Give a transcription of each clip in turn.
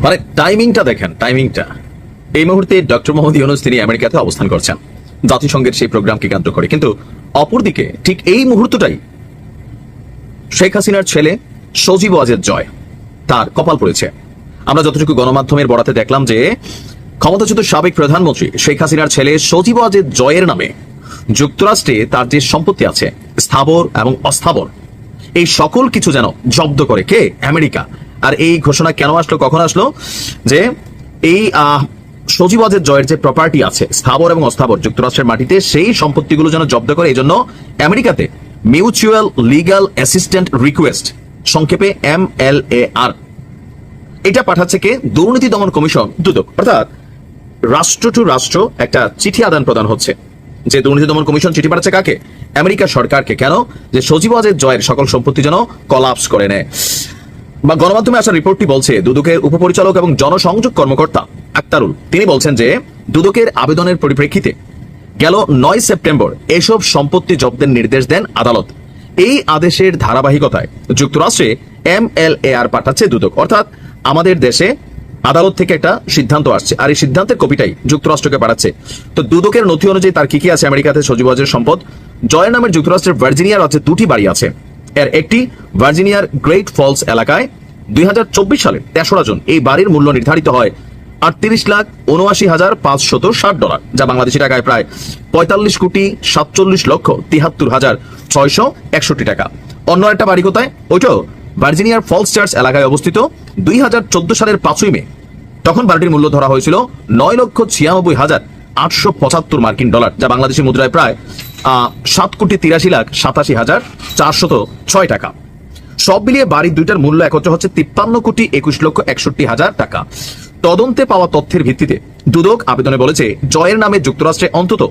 মানে টাইমিংটা দেখেন, টাইমিংটা এই মুহূর্তে ডক্টর মোহাম্মদ ইউনূস তিনি আমেরিকাতে অবস্থান করছেন জাতিসংঘের সেই প্রোগ্রামকে কেন্দ্র করে, কিন্তু অপরদিকে ঠিক এই মুহূর্তটাই শেখ হাসিনার ছেলে সজীব ওয়াজেদ জয় তার কপাল পড়েছে। আমরা যতটুকু গণমাধ্যমের বরাতে দেখলাম যে ক্ষমতাচ্যুত সাবেক প্রধানমন্ত্রী শেখ হাসিনার ছেলে সজীব ওয়াজেদ জয়ের নামে যুক্তরাষ্ট্রে তার যে সম্পত্তি আছে স্থাবর এবং অস্থাবর এই সকল কিছু যেন জব্দ করে কে? আমেরিকা। আর এই ঘোষণা কেন আসলো, কখন আসলো? যে এই সজীব ওয়াজেদ জয়ের যে প্রপার্টি আছে স্থাবর এবং অস্থাবর যুক্তরাষ্ট্রের মাটিতে, সেই সম্পত্তিগুলো যেন জব্দ করে, এই জন্য আমেরিকাতে মিউচুয়াল লিগ্যাল অ্যাসিস্ট্যান্ট রিকোয়েস্ট, সংক্ষেপে MLAR, এটা পাঠাচ্ছে কে? দুর্নীতি দমন কমিশন, দুদক। অর্থাৎ রাষ্ট্র টু রাষ্ট্র একটা চিঠি আদান প্রদান হচ্ছে, যে দুর্নীতি দমন কমিশন চিঠি পাঠাচ্ছে কাকে? আমেরিকা সরকারকে। কেন? যে সজীব ওয়াজেদ জয়ের সকল সম্পত্তি যেন কলাপস করে নেয়। বা গণমাধ্যমে আসা রিপোর্টটি বলছে দুদকের উপপরিচালক এবং জনসংযোগ কর্মকর্তা আক্তারুল তিনি বলছেন যে দুদকের আবেদনের পরিপ্রেক্ষিতে গেল 9 সেপ্টেম্বর এসব সম্পত্তি জব্দের নির্দেশ দেন আদালত। এই আদেশের ধারাবাহিকতায় যুক্তরাষ্ট্রে MLAR পাঠাচ্ছে দুদক। অর্থাৎ আমাদের দেশে আদালত থেকে একটা সিদ্ধান্ত আসছে, আর এই সিদ্ধান্তের কপিটাই যুক্তরাষ্ট্রকে পাঠাচ্ছে। তো দুদকের নথি অনুযায়ী তার কি কি আছে আমেরিকাতে সজীব ওয়াজেদের সম্পদ? জয়ের নামের যুক্তরাষ্ট্রের ভার্জিনিয়া রাজ্যে 2টি বাড়ি আছে। এর একটি ভার্জিনিয়ার গ্রেট ফলস এলাকায় 2024 সালে 3রা জুন এই বাড়ির মূল্য নির্ধারিত হয় $38,79,560, যা বাংলাদেশি টাকায় প্রায় 45,47,73,661 টাকা। অন্য একটা বাড়ি কোথায়? ওইটাও ভার্জিনিয়ার ফলস চার্চ এলাকায় অবস্থিত। 2014 সালের 5ই মে তখন বাড়িটির মূল্য ধরা হয়েছিল $9,96,875 মার্কিন ডলার, যা বাংলাদেশি মুদ্রায় প্রায় 7,83,87,406 টাকা। সব মিলিয়ে বাড়ির দুইটার মূল্য একত্রে হচ্ছে 53,21,61,000 টাকা। তদন্তে পাওয়া তথ্যের ভিত্তিতে দুদক আবেদনে বলেছে জয়ের নামে যুক্তরাষ্ট্রে অন্তত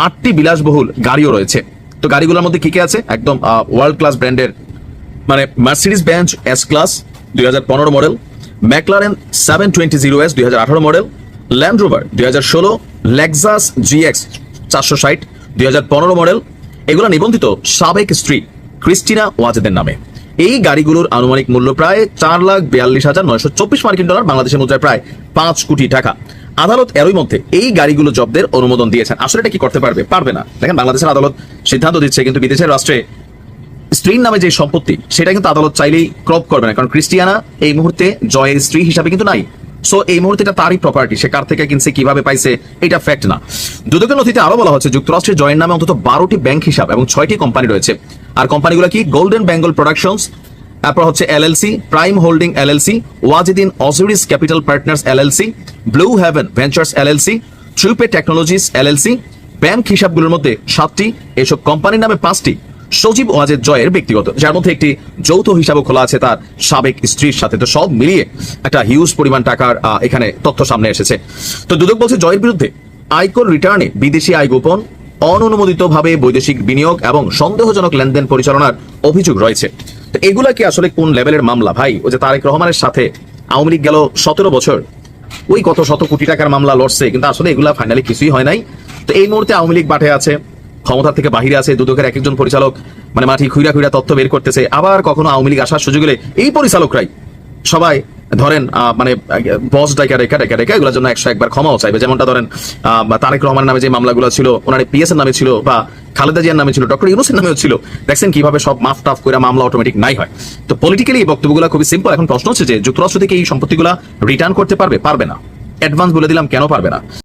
8টি বিলাসবহুল গাড়িও রয়েছে। তো গাড়িগুলোর মধ্যে কি কি আছে? একদম ওয়ার্ল্ড ক্লাস ব্র্যান্ডের, মানে Mercedes Benz S class 2015 model, McLaren 720S 2018 model, Land Rover 2016, Lexus GX 460 2015 model. এগুলো নিবন্ধিত সাবেক স্ত্রী ক্রিস্টিনা ওয়াজেদের নামে। এই গাড়িগুলোর আনুমানিক মূল্য প্রায় $4,42,924 মার্কিন ডলার, বাংলাদেশের মুদ্রায় প্রায় 5 কোটি টাকা। আদালত এরই মধ্যে এই গাড়িগুলো জব্দের অনুমোদন দিয়েছেন। আসলে এটা কি করতে পারবে? পারবে না। দেখেন, বাংলাদেশের আদালত সিদ্ধান্ত দিচ্ছে, কিন্তু বিদেশের রাষ্ট্রে স্ত্রীর নামে যে সম্পত্তি সেটা কিন্তু আদালত চাইলেই ক্রপ করবে না, কারণ ক্রিস্টিয়ানা এই মুহূর্তে জয়ের স্ত্রী হিসাবে কিন্তু নাই। সো এই মুহূর্তে এটা তারই প্রপার্টি, সে কার থেকে কিনছে, কিভাবে পাইছে, এটা ফ্যাক্ট না। দুদকের নথিতে আরো বলা হচ্ছে যুক্তরাষ্ট্রের জয়ের নামে অন্তত 12টি ব্যাংক হিসাব এবং 6টি কোম্পানি রয়েছে। আর কোম্পানিগুলো কি? গোল্ডেন বেঙ্গল প্রোডাকশনস, তারপর হচ্ছে LLC, প্রাইম হোল্ডিং LLC, ওয়াজিদিন Osiris Capital Partners LLC, Blue Heaven Ventures LLC, ট্রুপে টেকনোলজিস LLC। ব্যাংক হিসাবগুলোর মধ্যে 7টি, এসব কোম্পানির নামে 5টি সজীব ওয়াজেদ জয়ের ব্যক্তিগত, যার মধ্যে একটি যৌথ হিসাবও খোলা আছে তার সাবেক স্ত্রীর সাথে। তো সব মিলিয়ে একটা হিউজ পরিমাণ টাকার এখানে তথ্য সামনে এসেছে। তো দুদক বলছে জয়ের বিরুদ্ধে আয়কর রিটার্নে বিদেশি আয় গোপন, অননুমোদিতভাবে বৈদেশিক বিনিয়োগ এবং সন্দেহজনক লেনদেন পরিচালনার অভিযোগ রয়েছে। তো এগুলা কি আসলে কোন লেভেলের মামলা ভাই? ওই যে তারেক রহমানের সাথে আওয়ামী লীগ গেল 17 বছর, ওই কত শত কোটি টাকার মামলা লড়ছে, কিন্তু আসলে এগুলা ফাইনালি কিছুই হয় নাই। তো এই মুহূর্তে আওয়ামী লীগ বাটে আছে, ক্ষমতা থেকে বাহিরে আছে, দুদকের এক একজন পরিচালক মানে মাটি খুইরা তথ্য বের করতেছে। আবার কখনো আওয়ামী লীগ আসার সুযোগ হলে এই পরিচালকরাই সবাই ধরেন মানে বস ডাইকা এগুলোর জন্য 101 বার ক্ষমাও চাইবে। যেমনটা ধরেন তারেক রহমানের নামে যে মামলাগুলো ছিল, ওনার PS এর নামে ছিল, বা খালেদা জিয়ার নামে ছিল, ডক্টর ইউনূসের নামেও ছিল। দেখছেন কিভাবে সব মাফ টাফ করে মামলা অটোমেটিক নাই হয়। তো পলিটিক্যালি এই বক্তব্যগুলো খুবই সিম্পল। এখন প্রশ্ন হচ্ছে যে যুক্তরাষ্ট্র থেকে এই সম্পত্তিগুলো রিটার্ন করতে পারবে? পারবে না। অ্যাডভান্স বলে দিলাম কেন পারবে না।